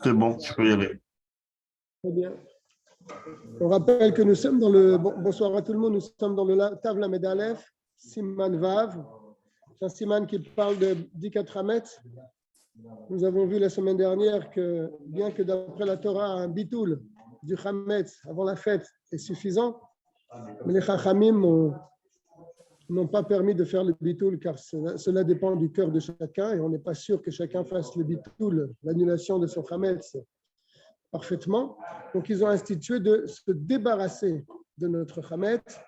C'est bon, tu peux y aller. Très bien. On rappelle que nous sommes dans le. Bonsoir à tout le monde, nous sommes dans le Tav Lamed Aleph, Siman Vav. C'est un Siman qui parle de Bdikat Hametz. Nous avons vu la semaine dernière que, bien que d'après la Torah, un bitoul du Hametz avant la fête est suffisant, mais les Chachamim n'ont pas permis de faire le bitoul car cela dépend du cœur de chacun et on n'est pas sûr que chacun fasse le bitoul, l'annulation de son Hametz parfaitement. Donc, ils ont institué de se débarrasser de notre Hametz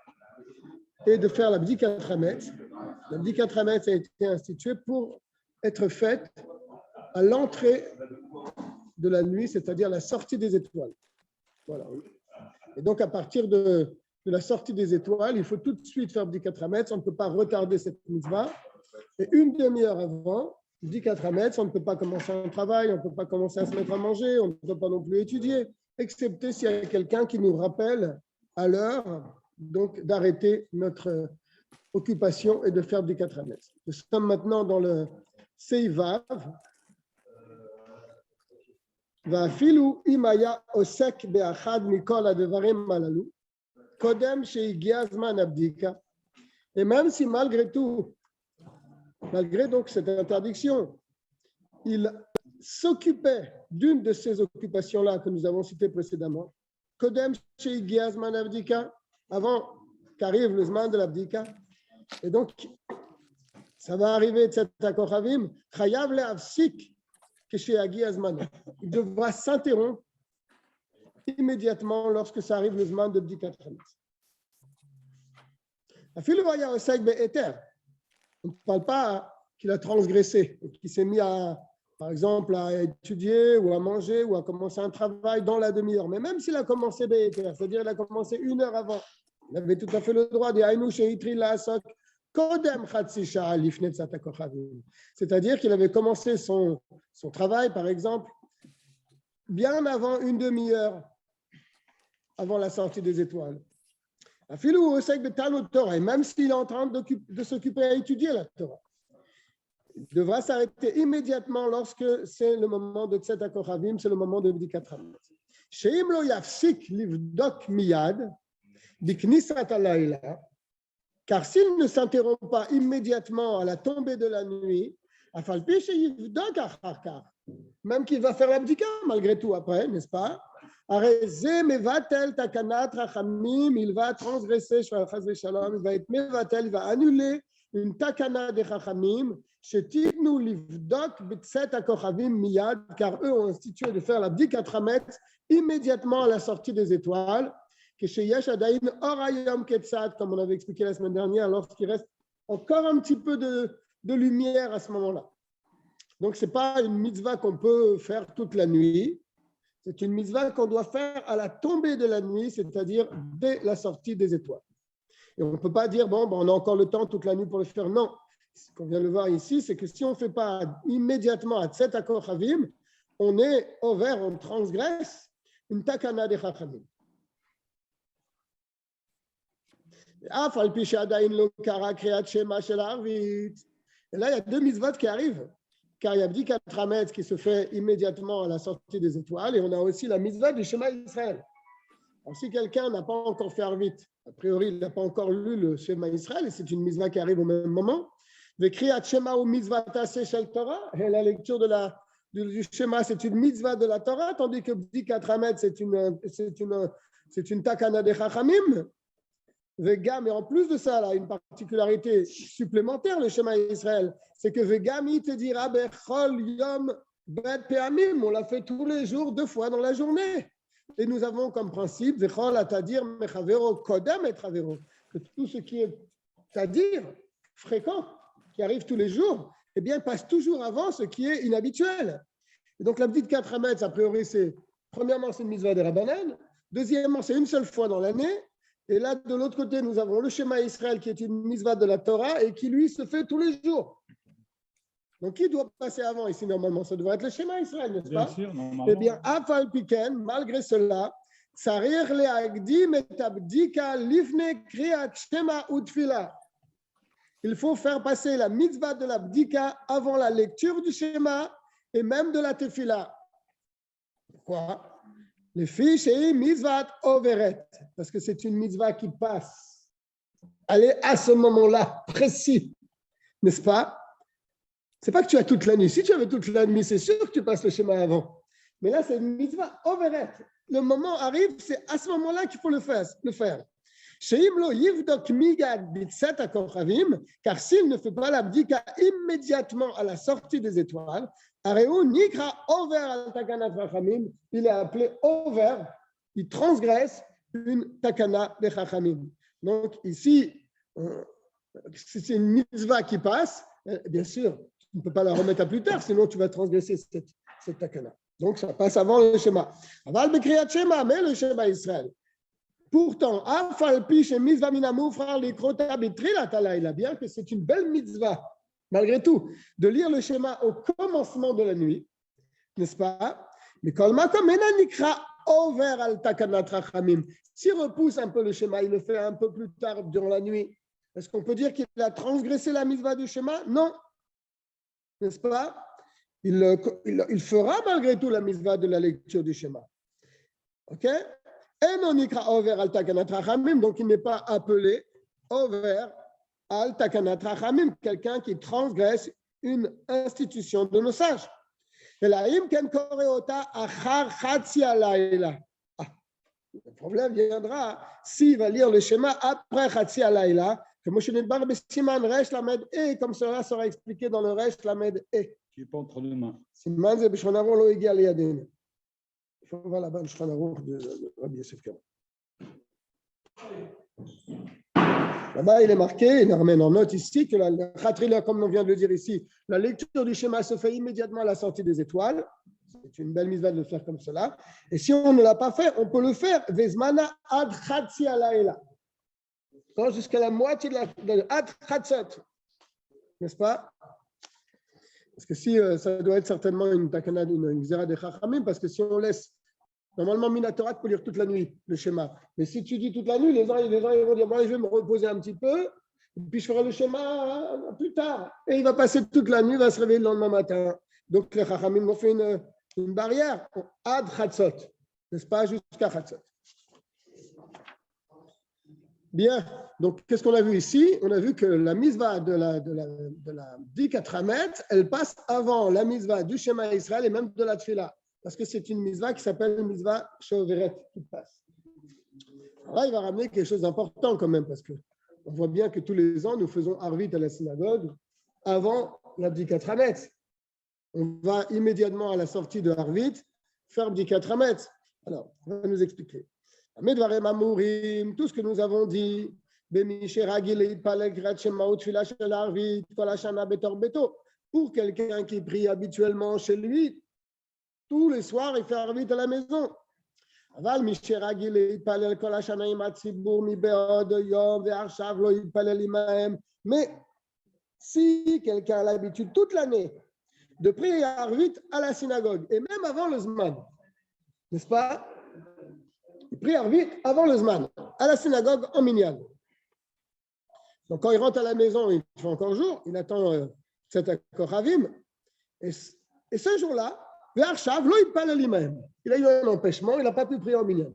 et de faire la Bdikat Hametz. La Bdikat Hametz a été instituée pour être faite à l'entrée de la nuit, c'est-à-dire la sortie des étoiles. Voilà. Et donc, à partir de la sortie des étoiles, il faut tout de suite faire Bdikat Hametz. On ne peut pas retarder cette mitzvah. Et une demi-heure avant, Bdikat Hametz, on ne peut pas commencer un travail, on ne peut pas commencer à se mettre à manger, on ne peut pas non plus étudier, excepté s'il y a quelqu'un qui nous rappelle à l'heure donc d'arrêter notre occupation et de faire Bdikat Hametz. Nous sommes maintenant dans le Seivav. ואפילו אם היה עוסק באחד מכל הדברים הללו, קודם שהגיע זמן הבדיקה, et même si malgré tout, malgré donc cette interdiction, il s'occupait d'une de ces occupations-là que nous avons citées précédemment, Kodem Sheigia Zman Abdika, avant qu'arrive le Zman de l'Abdika, et donc ça va arriver, etc. Chayav le'afsik kesheyagia Zman. Il devra s'interrompre immédiatement lorsque ça arrive le Zman de Bdikat Hametz. Afilu haya osek be'eter. On ne parle pas qu'il a transgressé, qu'il s'est mis par exemple, à étudier ou à manger ou à commencer un travail dans la demi-heure. Mais même s'il a commencé be'eter, c'est-à-dire qu'il a commencé une heure avant, il avait tout à fait le droit de Ainu sheitri la'asok kodem chatzi sha'a lifnei tzat hakochavim. C'est-à-dire qu'il avait commencé son travail, par exemple, bien avant une demi-heure avant la sortie des étoiles. Afilu osek betalmud Torah, et même s'il est en train de s'occuper à étudier la Torah, il devra s'arrêter immédiatement lorsque c'est le moment de Tzat HaKochavim, c'est le moment de Bdikat Hametz. She'im lo yafsik livdok miyad biknisat halayla, car s'il ne s'interrompt pas immédiatement à la tombée de la nuit, afal pi sheyivdok achar kach, même qu'il va faire l'abdika malgré tout après, n'est-ce pas? Areze mevatel takanat rachamim, il va transgresser, chaz v'shalom, il va être mevatel, il va annuler une takana des rachamim, shetignu livdok b'tzet hakochavim miyad, car eux ont institué de faire la bdikat hametz immédiatement à la sortie des étoiles, que sheyesh adayin or hayom ketzad, comme on avait expliqué la semaine dernière, lorsqu'il reste encore un petit peu de lumière à ce moment-là. Donc, ce n'est pas une mitzvah qu'on peut faire toute la nuit. C'est une mitzvah qu'on doit faire à la tombée de la nuit, c'est-à-dire dès la sortie des étoiles. Et on ne peut pas dire, bon, on a encore le temps toute la nuit pour le faire. Non. Ce qu'on vient de voir ici, c'est que si on ne fait pas immédiatement à Tzet HaKochavim, on est ouvert, on transgresse une takana des Chachamim. Et là, il y a deux mitzvot qui arrivent. Car il y a Bdikat Hametz qui se fait immédiatement à la sortie des étoiles, et on a aussi la mitzvah du Shema Israël. Alors, si quelqu'un n'a pas encore fait Arvit, a priori, il n'a pas encore lu le Shema Israël, et c'est une mitzvah qui arrive au même moment, et la lecture du Shema, c'est une mitzvah de la Torah, tandis que Bdikat Hametz, c'est une takana de Chachamim. Vegam, et en plus de ça, là, une particularité supplémentaire, le Shema Israël, c'est que Vegam, il te dira Bechol Yom Bet Peamim, on l'a fait tous les jours, 2 fois dans la journée. Et nous avons comme principe Vechol Atadir Mechavero Kodem et Travero, que tout ce qui est Tadir, fréquent, qui arrive tous les jours, eh bien, passe toujours avant ce qui est inhabituel. Et donc, la petite 4 Hametz, a priori, premièrement, c'est une mitzvah de Rabbanan, deuxièmement, c'est une seule fois dans l'année. Et là, de l'autre côté, nous avons le Shema Israël qui est une mitzvah de la Torah et qui, lui, se fait tous les jours. Donc, qui doit passer avant ici, normalement? Ça devrait être le Shema Israël, n'est-ce pas? Bien sûr, normalement. Eh bien, Afal Piken, malgré cela, Tsarir le'agdim et abdika livne kriyat Shema utfila. Il faut faire passer la mitzvah de l'abdika avant la lecture du Shema et même de la tefila. Pourquoi? Les filles, c'est mitzvah overet, parce que c'est une mitzvah qui passe. Elle est à ce moment-là précis, n'est-ce pas? C'est pas que tu as toute la nuit. Si tu avais toute la nuit, c'est sûr que tu passes le schéma avant. Mais là, c'est une mitzvah overet. Le moment arrive, c'est à ce moment-là qu'il faut le faire. Car s'il ne fait pas l'abdika immédiatement à la sortie des étoiles, il est appelé over, il transgresse une takana de chachamim. Donc ici, si c'est une mitzvah qui passe, bien sûr, tu ne peux pas la remettre à plus tard, sinon tu vas transgresser cette takana. Donc ça passe avant le schéma. Aval bekriyat shema, mais le schéma Israël. Pourtant, bien que c'est une belle mitzvah, malgré tout, de lire le schéma au commencement de la nuit, n'est-ce pas? Mais s'il repousse un peu le schéma, il le fait un peu plus tard durant la nuit, est-ce qu'on peut dire qu'il a transgressé la mitzvah du schéma? Non, n'est-ce pas? Il fera malgré tout la mitzvah de la lecture du schéma. Ok? Donc il n'est pas appelé over al takanat rachamim, quelqu'un qui transgresse une institution de nos sages. Le problème viendra s'il va lire le schéma après Chatzi Alayla, que Moshe Nidbar Besiman Resh Lamed E, comme cela sera expliqué dans le Resh Lamed E. Qui n'est pas entre deux mains. Siman Ze Bishon Aruch Lo Igi Al Yadenu. Il faut voir là-bas le Shulchan Aruch de Rabbi Yosef Karo. Là-bas, il est marqué, il ramène en note ici, que la Khatrila, comme on vient de le dire ici, la lecture du schéma se fait immédiatement à la sortie des étoiles. C'est une belle mitzvah de le faire comme cela. Et si on ne l'a pas fait, on peut le faire. Vezmana ad chatzi alayla. Jusqu'à la moitié de ad chatzot. N'est-ce pas? Parce que si ça doit être certainement une takana, une xéra de chachamim, parce que si on laisse, normalement, Minatora peut lire toute la nuit le schéma. Mais si tu dis toute la nuit, les gens ils vont dire bon, je vais me reposer un petit peu, et puis je ferai le schéma plus tard. Et il va passer toute la nuit, il va se réveiller le lendemain matin. Donc les chachamim ont fait une barrière ad chatzot, n'est-ce pas, jusqu'à chatzot. Bien, donc qu'est-ce qu'on a vu ici? On a vu que la mitzvah de la Bdikat Hametz, elle passe avant la mitzvah du Shema Israël et même de la Tfila, parce que c'est une mitzvah qui s'appelle mitzvah Shoveret qui passe. Là, il va ramener quelque chose d'important quand même, parce que on voit bien que tous les ans, nous faisons Arvit à la synagogue avant la Bdikat Hametz. On va immédiatement à la sortie de Arvit faire Bdikat Hametz. Alors, on va nous expliquer. Tout ce que nous avons dit, pour quelqu'un qui prie habituellement chez lui, tous les soirs, il fait Arvit à la maison. Mais si quelqu'un a l'habitude toute l'année de prier Arvit à la synagogue, et même avant le Zman, n'est-ce pas? Il prie Arvit avant le Zman, à la synagogue en Minyan. Donc quand il rentre à la maison, il fait encore jour, il attend cet accord Ravim, et ce jour-là, il a eu un empêchement, il n'a pas pu prier en Minyan.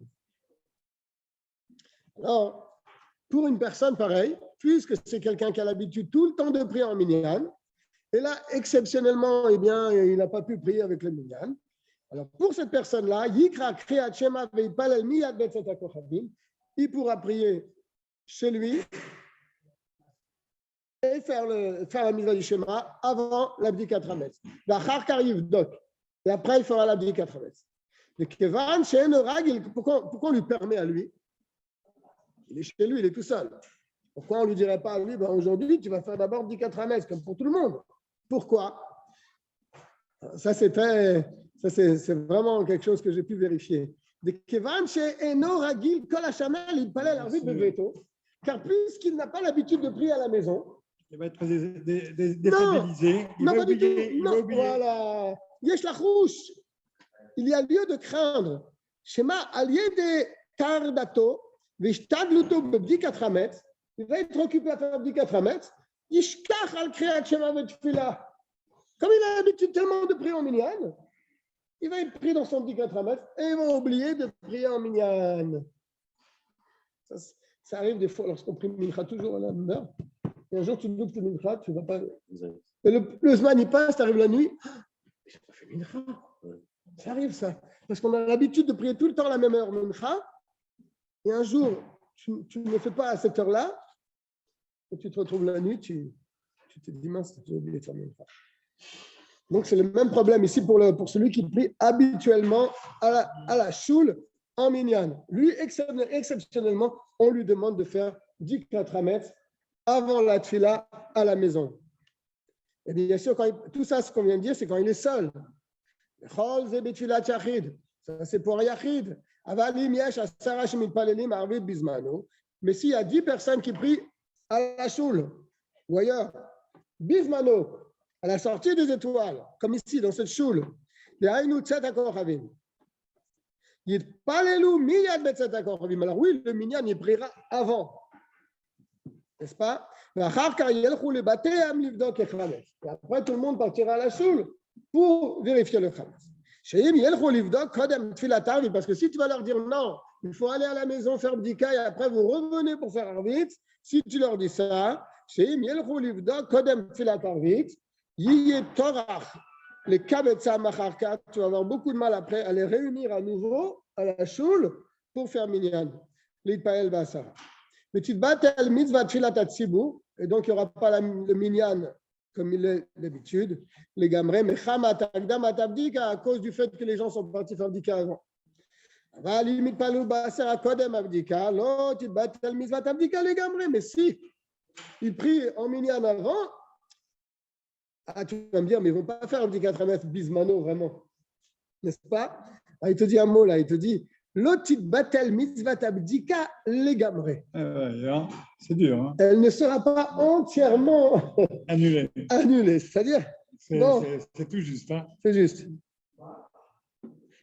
Alors, pour une personne pareille, puisque c'est quelqu'un qui a l'habitude tout le temps de prier en Minyan, et là, exceptionnellement, eh bien, il n'a pas pu prier avec le Minyan. Alors, pour cette personne-là, il pourra prier chez lui et faire la mitzvah du Shema avant l'Abdikat Hametz. Et après, il fera l'Abdikat Hametz. Pourquoi on lui permet à lui? Il est chez lui, il est tout seul. Pourquoi on ne lui dirait pas à lui, aujourd'hui, tu vas faire d'abord l'Abdikat Hametz, comme pour tout le monde? Pourquoi? Ça, c'est vraiment quelque chose que j'ai pu vérifier. Car puisqu'il n'a pas l'habitude de prier à la maison, il va être déstabilisé. Non, pas du tout. Non, voilà. Il y a lieu de craindre. Shema aliede tardato, vishtadluto b'bdikat hametz. Il va être occupé à faire bdikat hametz. Yishkach al kriyat shema v'tfila. Comme il a l'habitude tellement de prier en minyan, il va être pris dans son petit 4 mètres et il va oublier de prier en minyan. Ça arrive des fois lorsqu'on prie mincha toujours à la même heure. Et un jour, tu loupes le mincha, tu ne vas pas. Et le Zman, il passe, tu arrives la nuit. Je n'ai pas fait mincha. Ça arrive, ça. Parce qu'on a l'habitude de prier tout le temps à la même heure, mincha. Et un jour, tu ne le fais pas à cette heure-là. Et tu te retrouves la nuit, tu te dis, mince, tu as oublié de faire mincha. Donc, c'est le même problème ici pour celui qui prie habituellement à la choule en minyan. Lui, exceptionnellement, on lui demande de faire 10 4 avant la tfila à la maison. Et bien sûr, tout ça, ce qu'on vient de dire, c'est quand il est seul. Ça, c'est pour Yachid. Mais s'il y a 10 personnes qui prient à la choule ou ailleurs, Bismano, à la sortie des étoiles, comme ici dans cette choule, alors oui, le minyan, il priera avant. N'est-ce pas? Et après, tout le monde partira à la choule pour vérifier le khametz. Parce que si tu vas leur dire non, il faut aller à la maison faire bdika et après vous revenez pour faire arvit, si tu leur dis ça, tu vas avoir beaucoup de mal après à les réunir à nouveau à la choule pour faire minyan. Mais tu te bats tel mitzvah tfilat tzibur, et donc il n'y aura pas le minyan comme il est d'habitude, les gamrés, mais à cause du fait que les gens sont partis faire bdika avant. Mais si ils prient en minyan avant, tu vas me dire, mais ils ne vont pas faire un petit 4 mètres bismano, vraiment. N'est-ce pas? Il te dit un mot là, il te dit Lotit batel mitzvat abdika legamre. C'est dur. Hein. Elle ne sera pas entièrement annulée. C'est-à-dire, c'est tout juste. Hein. C'est juste.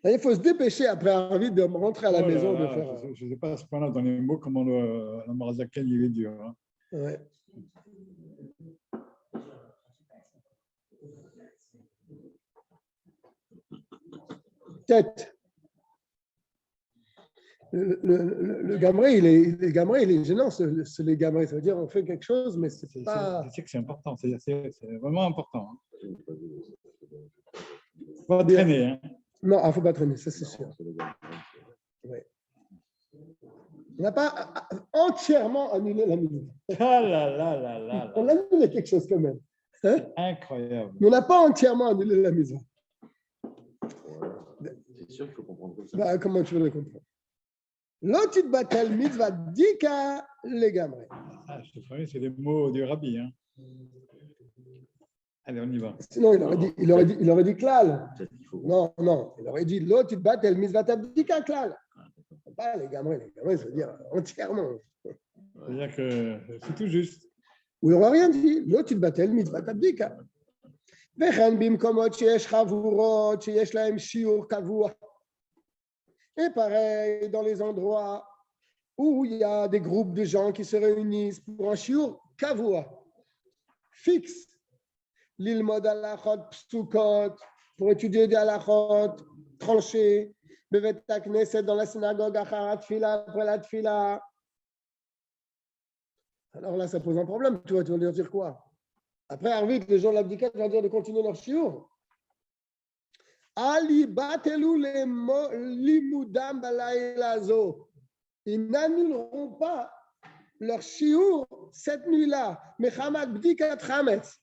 Il faut se dépêcher après avoir envie de rentrer à la maison. Là, de faire... Je ne sais pas à ce point-là dans les mots comment le Marazaken il est dur. Hein. Ouais. Tête. Le gamré, il est gênant, les gamrés. Ça veut dire on fait quelque chose, mais c'est pas... Je sais que c'est important, c'est vraiment important. Il hein. ne faut pas traîner. Hein. Non, il ne faut pas traîner, ça c'est sûr. Ouais. On n'a pas entièrement annulé la minute. On a annulé quelque chose quand même. Hein? Incroyable. Mais on n'a pas entièrement annulé la maison. C'est sûr qu'il faut comprendre comme ça. Comment tu veux le comprendre? L'otit batel mitzvah dika legamre. Je te promets, c'est les mots du rabbi. Hein. Allez, on y va. Sinon, il aurait dit klal. Non, il aurait dit l'otit batel mitzvah dika klal. Pas les gamrés, ça veut dire entièrement. C'est-à-dire que c'est tout juste. Ou il n'aura rien dit. L'otit batel mitzvah dika. וכן במקומות שיש חבורות, שיש להם שיעור קבוע. Et pareil, dans les endroits où il y a des groupes de gens qui se réunissent pour un shiur kavua, fixe, l'ilmod halachot psukot, pour étudier des halachot tranchés, bevet hakneset dans la synagogue, acharat tfila, après la tfila. Alors là, ça pose un problème. Tu vas leur dire quoi? Après, Arvit, les gens de l'abdicat vont dire de continuer leur shiur. Ali batelu limudam balaylazo. Ils n'annuleront pas leur shiur cette nuit-là. Mechamad bdikat chametz.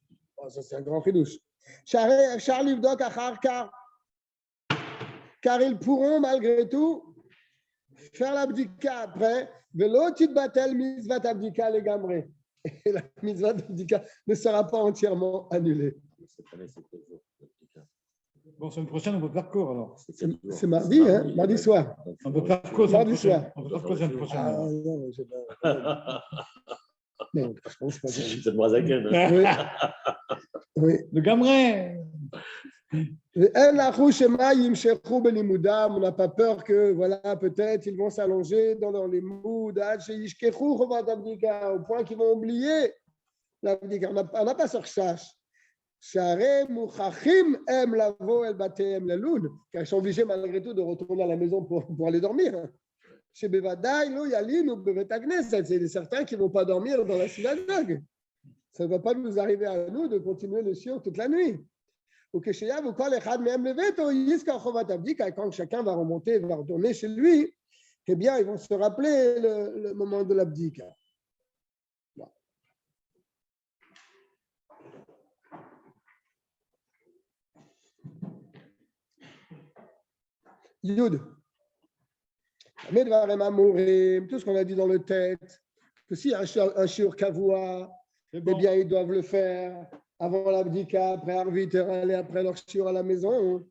Ça, c'est un grand chidouche. Charlie Vdok achar car ils pourront malgré tout faire l'abdika après. Velo titbatel mitzvat abdika legamre. Et la mitzvah d'abdika ne sera pas entièrement annulée. Bon, semaine prochaine, on peut faire court alors. C'est mardi, hein? Mardi soir. On peut faire court mardi soir. On peut faire court semaine prochaine. Ah non, je sais pas. Non, je pense pas. C'est le Brazaken. Oui. Le gamré. On n'a pas peur que, voilà, peut-être ils vont s'allonger dans les moods, au point qu'ils vont oublier l'abdika. On n'a pas ce recherche. Sharei Muchachim Em Lavo El Bateem Leloun, car ils sont obligés malgré tout de retourner à la maison pour aller dormir. Chez Bevadaï, Lo Yalin ou Bevet Knesset, c'est certains qui ne vont pas dormir dans la synagogue. Ça ne va pas nous arriver à nous de continuer le shiur toute la nuit. Ou que chez Yav ou Kol Echad Mehem Leveto, Yiska Chovat Abdika, quand chacun va remonter, va retourner chez lui, eh bien, ils vont se rappeler le moment de l'abdika. Yud. Tout ce qu'on a dit dans le texte, que si un shiur kavua, eh bien, ils doivent le faire avant l'abdika, après Arvit et après leur shiur à la maison.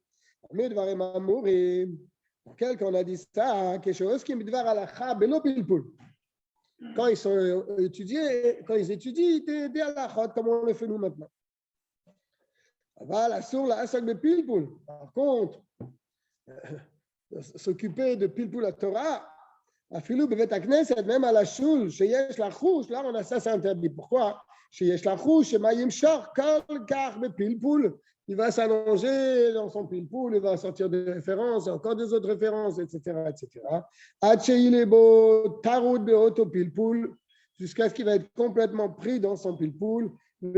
Quel qu'on a dit ça, quelque chose qui me dit quand ils sont étudiés, quand ils étudient des halachot, comme on le fait nous maintenant. Voilà, sur la asag de pilpul. Par contre, s'occuper de pilpul la Torah, à filou bevet knesset, même à la shul, chez yesh la chouche, là on a ça, c'est interdit. Pourquoi? Chez yesh la chouche, chez mayim shor, kol kar be pilpul. Il va s'allonger dans son pilpul, il va sortir des références, encore des autres références, etc., etc. Jusqu'à ce qu'il va être complètement pris dans son pilpul. Il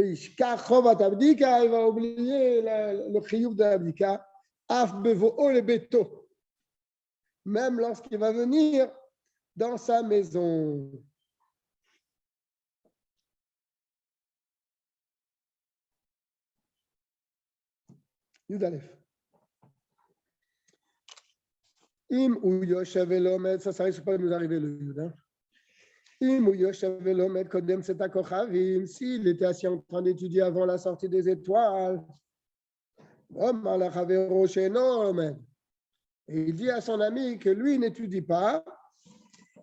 va oublier le chiyuv de l'abdika. Af bevo'o le beto. Même lorsqu'il va venir dans sa maison. Yudalef. Im ou yoshev elomed, ça risque pas de nous arriver le yud. Im ou yoshev elomed kodem c'est à kochavim, s'il était assis en train d'étudier avant la sortie des étoiles. Et il dit à son ami que lui n'étudie pas.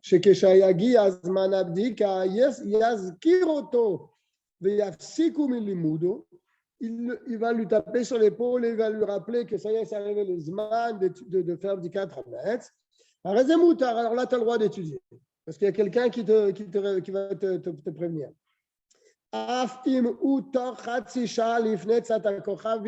Chez Keshayagi Azman Abdika Yazkiroto Veyafsiku Milimudo. Il va lui taper sur l'épaule et il va lui rappeler que ça y est, c'est arrivé le Zman de faire du 4 mètres. Alors là, tu as le droit d'étudier. Parce qu'il y a quelqu'un qui va te prévenir.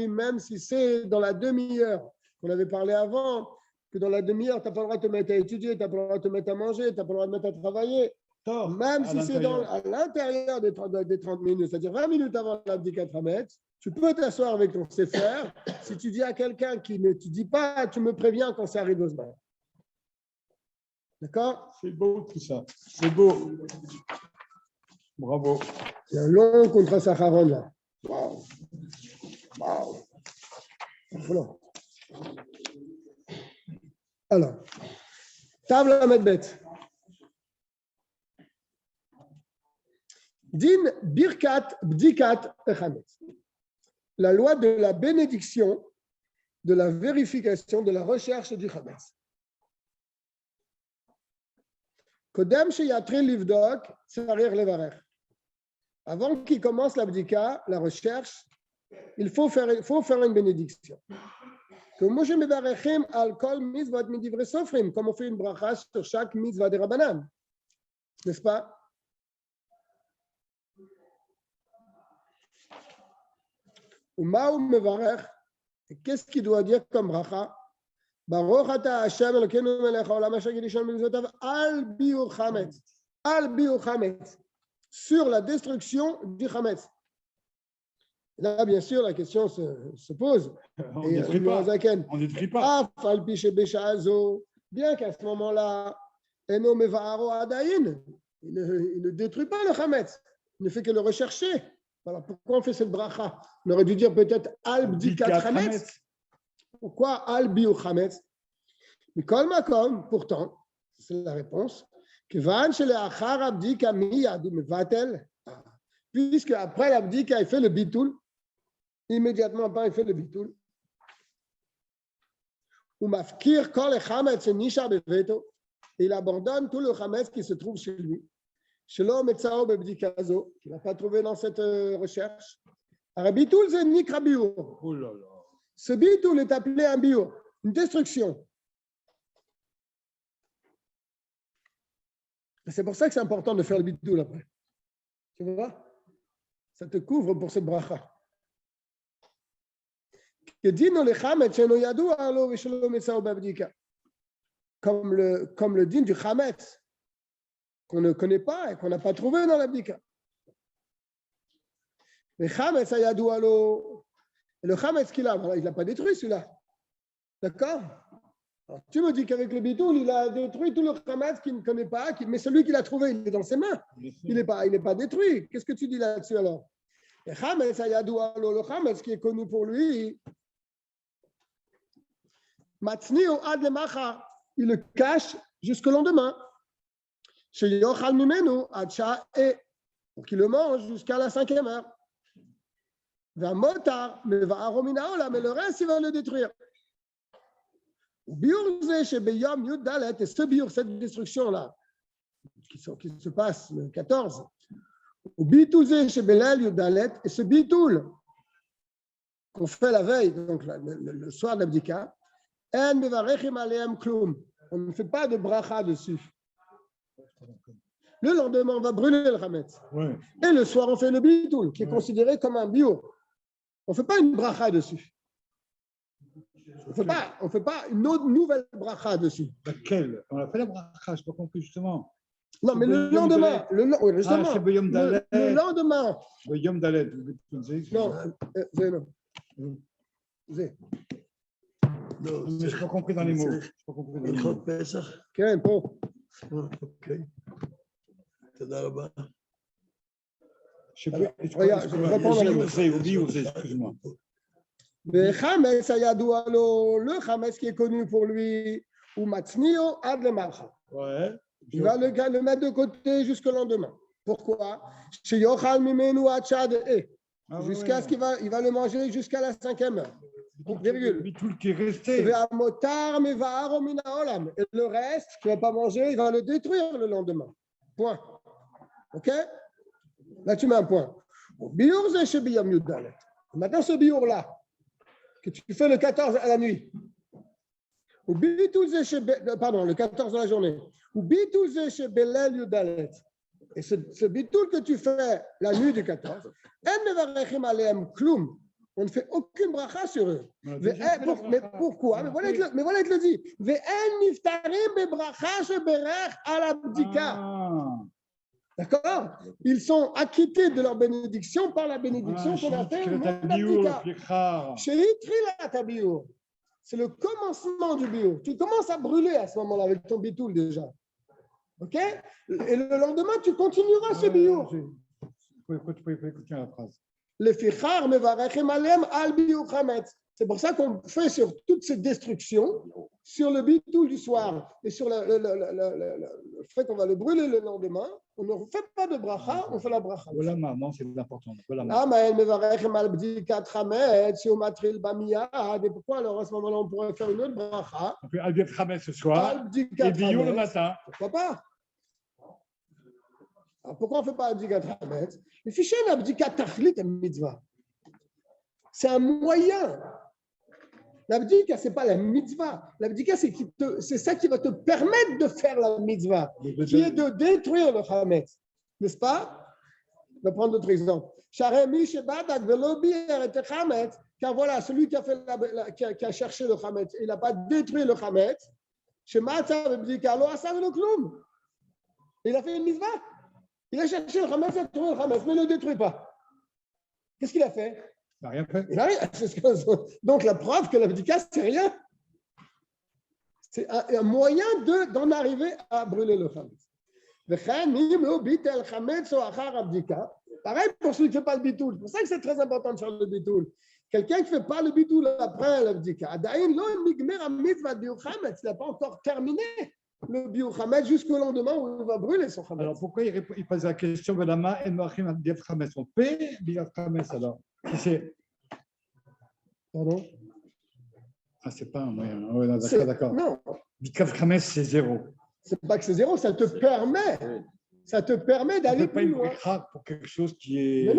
Même si c'est dans la demi-heure qu'on avait parlé avant, que dans la demi-heure, tu n'as pas le droit de te mettre à étudier, tu n'as pas le droit de te mettre à manger, tu n'as pas le droit de te mettre à travailler. Même si c'est à l'intérieur des 30 minutes, c'est-à-dire 20 minutes avant l'abdika 4 mètres, tu peux t'asseoir avec ton sefer. Si tu dis à quelqu'un qui ne te dit pas, tu me préviens quand ça arrive au Zman. D'accord? C'est beau tout ça. C'est beau. Bravo. C'est un long contrat Saharon là. Waouh. Waouh. Alors, table à Medbet. Din Birkat Bdikat Echametz. La loi de la bénédiction, de la vérification, de la recherche du Chametz. Kodem Sheyatre Livdok, Sarir Levarer. Avant qu'il commence l'abdika, la recherche, il faut faire une bénédiction. Comme on fait une bracha sur chaque mitzvah de Rabbanan. N'est-ce pas? Qu'est-ce qu'il doit dire comme bracha? Baruch ata Hashem Elokeinu melech haolam asher gidishon b'mitzvotav al biur chametz. Al biur chametz. Sur la destruction du chametz. Là, bien sûr, la question se pose. On ne détruit pas. Bien qu'à ce moment-là, il ne détruit pas le chametz. Il ne fait que le rechercher. Alors, pourquoi on fait cette bracha? On aurait dû dire peut-être al bdikat chametz. Pourquoi al biu chametz? Mais kol makom, pourtant, c'est la réponse. Puisque après l'abdika, il fait le bitoul, immédiatement après, il fait le bitoul. Il abandonne tout le chametz qui se trouve chez lui. Qu'il n'a pas trouvé dans cette recherche. Bitoul, c'est nikra biur. Oh là là. Ce bitoul est appelé un biur, une destruction. C'est pour ça que c'est important de faire le bitoul après. Tu vois? Ça te couvre pour cette bracha. Comme le din du chametz, qu'on ne connaît pas et qu'on n'a pas trouvé dans l'abdika. Le chametz ayadou alo, le chametz qu'il a, il l'a pas détruit celui-là. D'accord? Alors, tu me dis qu'avec le bitoul, il a détruit tout le chametz qu'il ne connaît pas, mais celui qu'il a trouvé, il est dans ses mains. Il n'est pas détruit. Qu'est-ce que tu dis là-dessus alors? Le chametz ayadou alo, le chametz qui est connu pour lui, matznio ad lemacha, il le cache jusqu'au lendemain. Chez Yochal Mimenu, Acha et pour qu'il le mange jusqu'à la 5e heure. Va motar, mais va aromina ola, mais le reste, il va le détruire. Biurze chez Beyam Yudalet, et ce biur, cette destruction-là, qui se passe le 14, ou bitouze chez Belal Yudalet, et ce bitoul qu'on fait la veille, donc le soir d'Abdika, on ne fait pas de bracha dessus. Le lendemain, on va brûler le chametz. Ouais. Et le soir, on fait le bitoul, qui est considéré comme un bio. On ne fait pas une bracha dessus. On ne fait pas une autre nouvelle bracha dessus. Laquelle? On a fait la bracha, je n'ai pas compris justement. Non, mais le lendemain, le lendemain. Le Yom Dalet. Non, mais je n'ai pas compris dans les mots. כן, פה. אוקיי. תודה רבה. Regarde, je reprends dans les mots. Excuse-moi. Le chametz ayadou alo, le chametz qui est connu pour lui, ou matznio ad lemarcha. Ouais. Il va le mettre de côté jusqu'au lendemain. Pourquoi? Chez Yochal Mimenu Achad et jusqu'à ce qu'il va le manger jusqu'à la 5e heure. Virgule. Tout qui est resté. Et le reste qu'il ne va pas manger, il va le détruire le lendemain. Point. OK? Là, tu mets un point. Maintenant, ce biour-là, que tu fais le 14 à la nuit, pardon, le 14 de la journée, et ce bitoul que tu fais la nuit du 14, on ne fait aucune bracha sur eux. Mais pourquoi? Mais voilà, il te le dit. D'accord? Ils sont acquittés de leur bénédiction par la bénédiction qu'on a fait au moment d'Abdika. C'est le commencement du bio. Tu commences à brûler à ce moment-là avec ton bitoul déjà. OK? Et le lendemain, tu continueras ce bio. Il faut écouter la phrase. C'est pour ça qu'on fait sur toutes ces destructions, sur le bitoul du soir et sur le fait qu'on va le brûler le lendemain, on ne fait pas de bracha, on fait la bracha. Voilà, maman, c'est important. Et pourquoi alors à ce moment-là on pourrait faire une autre bracha? On fait Albiyat Chametz ce soir et Biyou le matin. Pourquoi pas? Alors pourquoi on ne fait pas Abdikat Chametz? Le fichier Abdikat Tachlit est mitzvah. C'est un moyen. L'abdika, ce n'est pas la mitzvah. L'abdika, c'est ça qui va te permettre de faire la mitzvah, qui est de détruire le chametz. N'est-ce pas? Je vais prendre d'autres exemples. Car voilà, celui qui a cherché le chametz, il n'a pas détruit le chametz. Il a fait une mitzvah. Il a cherché le chametz, il a trouvé le chametz, mais ne le détruit pas. Qu'est-ce qu'il a fait? Il n'a rien fait. Il n'a rien. Donc la preuve que l'abdika, c'est rien. C'est un moyen d'en arriver à brûler le chametz. Pareil pour celui qui ne fait pas le bitoul. C'est pour ça que c'est très important de faire le bitoul. Quelqu'un qui ne fait pas le bitoul après l'abdika, il n'a pas encore terminé le bio-chametz jusqu'au lendemain où il va brûler son chametz. Alors pourquoi il pose la question de la main et Moachim Abdiat Chametz? On paie Abdiat Chametz alors. Pardon? Ah, c'est pas un moyen. Oui, d'accord. Non. Abdiat Chametz, c'est 0. C'est pas que c'est 0, ça te permet d'aller plus loin. Pour quelque chose qui est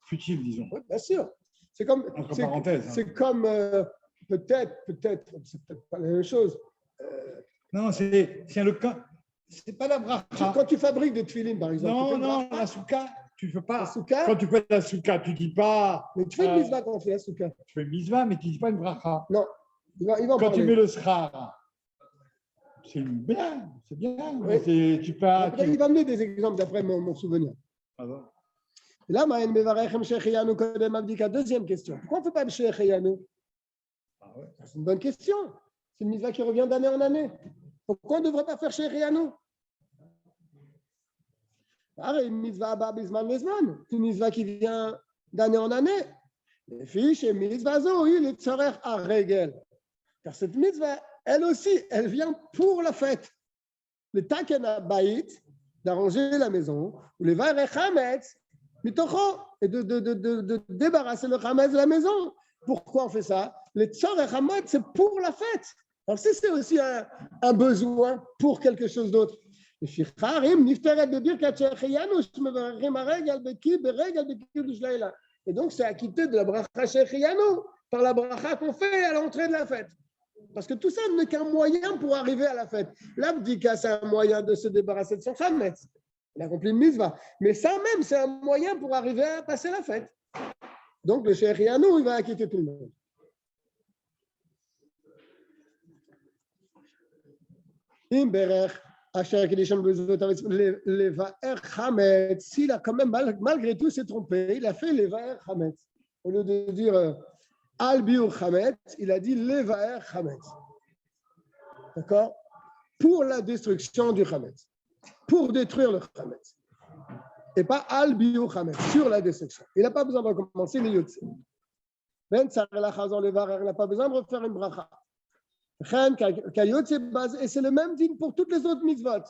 futile, disons. Oui, bien sûr. C'est comme. Entre parenthèses. C'est comme. Peut-être, c'est peut-être pas la même chose. Non, c'est le cas. C'est pas la bracha. Quand tu fabriques des tefilines, par exemple. Non, la souka, tu fais pas. La souka, Quand tu fais la souka, tu dis pas. mais tu fais une mitzvah quand on fait la souka. Tu fais une mitzvah, mais tu dis pas une bracha. Non, il va en Quand tu parler. mets le schar, c'est bien, c'est bien. Oui. Mais tu peux. Après, il va me donner des exemples d'après mon souvenir. Et là, deuxième question. Pourquoi on ne fait pas le Shecheyanu? C'est une bonne question. C'est une mitzvah qui revient d'année en année. Pourquoi on ne devrait pas faire Shecheyanu? C'est une mitzvah qui vient d'année en année. Les fiches et mitzvah zo, il est tzorer à régel. Car cette mitzvah, elle aussi, elle vient pour la fête. Le takena bait, d'arranger la maison, ou les varer chametz, mitocho, et de débarrasser le chametz de la maison. Pourquoi on fait ça? Le tzorer chametz, c'est pour la fête. Alors si c'est aussi un besoin pour quelque chose d'autre. Et donc, c'est acquitté de la bracha shechiyanu par la bracha qu'on fait à l'entrée de la fête. Parce que tout ça n'est qu'un moyen pour arriver à la fête. L'abdika, c'est un moyen de se débarrasser de son chametz. Il a accompli une mitzvah. Mais ça même, c'est un moyen pour arriver à passer la fête. Donc, le shechiyanu, il va acquitter tout le monde. S'il a quand même, malgré tout, s'est trompé, il a fait Levaer Chametz. Au lieu de dire Al Biur Chametz, il a dit Levaer Chametz. D'accord? Pour la destruction du Chametz. Pour détruire le Chametz. Et pas Al Biur Chametz, sur la destruction. Il n'a pas besoin de recommencer les Yotze. Ben Tsarela Chazon Levaer, il n'a pas besoin de refaire une bracha. Et c'est le même din pour toutes les autres mitzvot,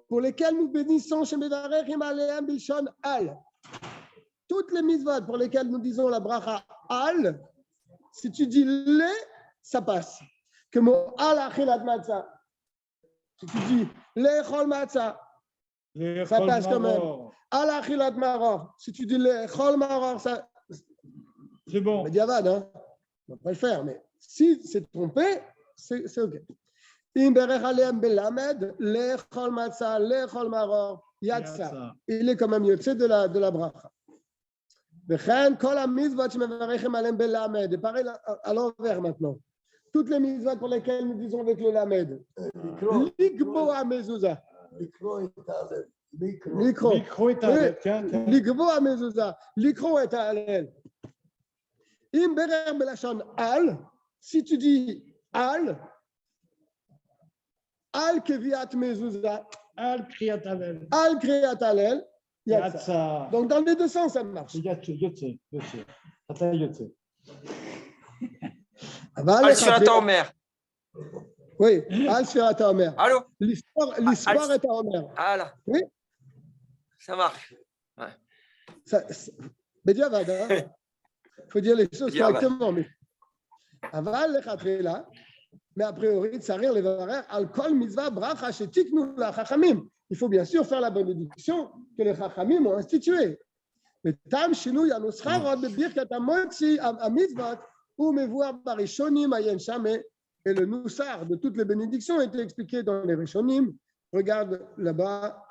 pour lesquelles nous bénissons chez Mevarechim Aleim Bilshon Al. Toutes les mitzvot pour lesquelles nous disons la bracha Al, si tu dis le, ça passe. Que mot Al Achilat Matzah. Si tu dis le Chol Matzah, ça passe quand même. Al Achilat Maror. Si tu dis le Chol Maror, ça. C'est bon. Mais diavad, hein. On va pas le faire, mais si c'est trompé, c'est OK. Il est quand même yotze de la bracha. Et pareil à l'envers maintenant. Toutes les mitzvot pour lesquelles nous disons avec le lamed. Likbo à mezouza. Likro à mezouza. Likro est à alel. Imberer belachon al. Si tu dis al keviat mezouza. Al kriyat alel. Al kriyat alel. Yatsa. Donc dans les deux sens, ça marche. Yotze. Al Sfirat Omer. Oui, Al Sfirat Omer. Allô? L'histoire est à Omer. Ah là. Oui. Ça marche. Ouais. Mais diavad, hein. Il faut dire les choses correctement. Mais a priori, Tsarir Levarer, Al Kol Mitzvah Bracha Shetiknu la Chachamim. Il faut bien sûr faire la bénédiction que les Chachamim ont instituée. Mais Tam Shinu Yanuschar Rod Birkat Amotzi à Mitzvot ou Mevoir Barishonim Ayen Shame et le Noussar de toutes les bénédictions a été expliqué dans les Rishonim. Regarde là-bas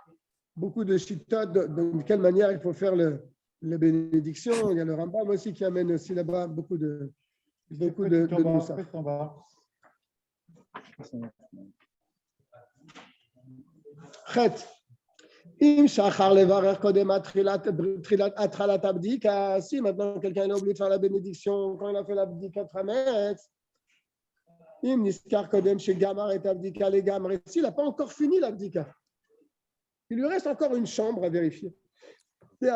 beaucoup de shittot de quelle manière il faut faire les bénédictions. Il y a le Rambam aussi qui amène aussi là-bas beaucoup de Noussar. Chet. Im shachar levarer kodem atralat abdika. Si maintenant quelqu'un a oublié de faire la bénédiction quand il a fait l'abdika trametz. Im niskar kodem chez gamar et abdika les gamar. S'il n'a pas encore fini l'abdika, il lui reste encore une chambre à vérifier. Il lui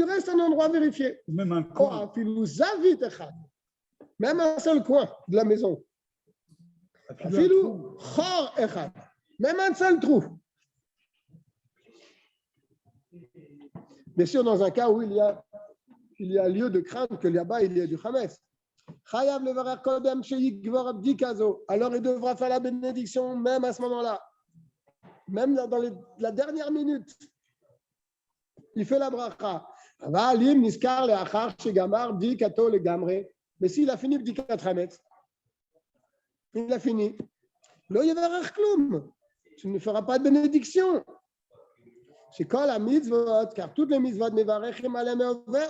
reste un endroit à vérifier. Même un coin. Même un seul coin de la maison. Même un seul trou. Bien sûr, dans un cas où il y a lieu de craindre que là-bas il y ait du Hametz. Alors il devra faire la bénédiction même à ce moment-là. Même dans la dernière minute. Il fait la bracha. Mais s'il a fini Bdikat Hametz, il a fini. Lo yevarech klum. tu ne feras pas de bénédiction. C'est quand la mitzvot, car toutes les mitzvot nevarechim alem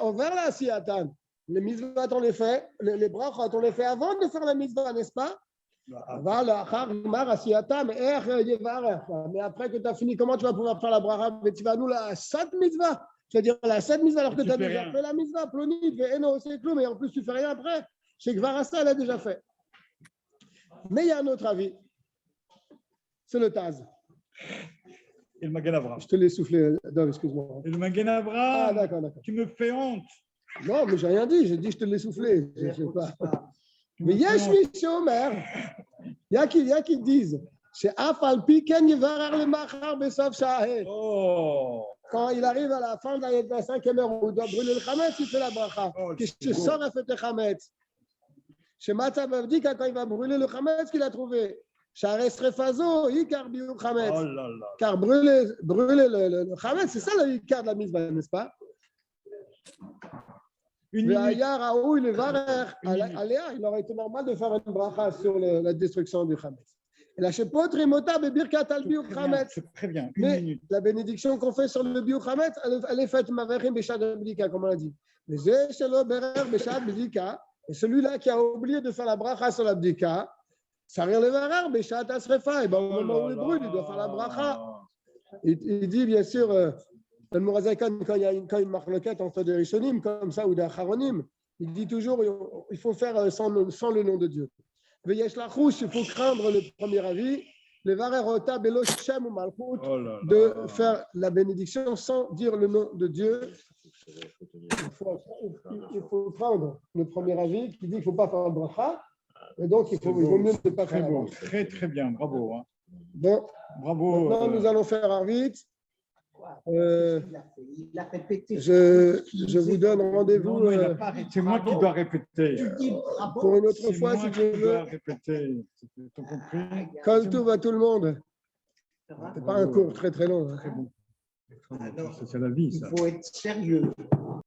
over la siyatan. Les mitzvot, on les fait, les brachot, on les fait avant de faire la mitzvah, n'est-ce pas? Mais après que tu as fini, comment tu vas pouvoir faire la bracha? Mais tu vas nous la sat mitzvah. Tu vas dire la sat mitzvah alors que tu as déjà fait la mitzvah. Plonit, c'est clou, mais en plus tu fais rien après. Chez Gvarasa, elle a déjà fait. Mais il y a un autre avis. C'est le Taz. Et le Magen Avraham. Je te l'ai soufflé, excuse-moi. Et le Magen Avraham. Ah, d'accord. Tu me fais honte. Non, mais j'ai rien dit. J'ai dit je te l'ai soufflé. Je sais pas. Mais il y a Omer. Il y a qui disent c'est Afalpi Ken Yevarer le Machar Besof Shahe. Quand il arrive à la fin de la 5e heure où il doit brûler le Chametz, il fait la bracha. Je sors à faire le Chametz. Chez Matzav dit quand il va brûler le Chametz qu'il a trouvé. Shares Refazo, Ikar Biu Chametz. Car brûler le Chametz, c'est ça le Ikar de la mitzvah, n'est-ce pas? Il aurait été normal de faire une bracha sur la destruction du Chametz. Et la Shepot Remota Bebirkat al Biu Chametz. C'est très bien. Mais la bénédiction qu'on fait sur le Biu Chametz, elle est faite Maverim Beshad Bdika, comme on l'a dit. Mais Shelo Berer Beshad Bdika, et celui-là qui a oublié de faire la bracha sur la Bdika, ça rire le Berer Beshad Asrefa. Et bien au moment où il brûle, il doit faire la bracha. Il dit bien sûr. Le Mourazakan, quand il y a une marloquette entre des Rishonim comme ça ou des Acharonim, il dit toujours il faut faire sans le nom de Dieu. Veyesh la rouche, il faut craindre le premier avis, le Varerota Belo Shem ou Malchut, de faire la bénédiction sans dire le nom de Dieu. Il faut craindre le premier avis qui dit qu'il ne faut pas faire le bracha, et donc il vaut mieux ne pas faire la bracha. Très, très bien, bravo. Hein. Bon, bravo. Maintenant, nous allons faire Arvit. Il a répété. Je vous donne rendez-vous. C'est moi qui dois répéter. Pour une autre fois, si tu veux. Répéter. T'as compris? Comme tout va tout le monde. C'est pas un cours très très long. C'est la vie, ça. Il faut être sérieux.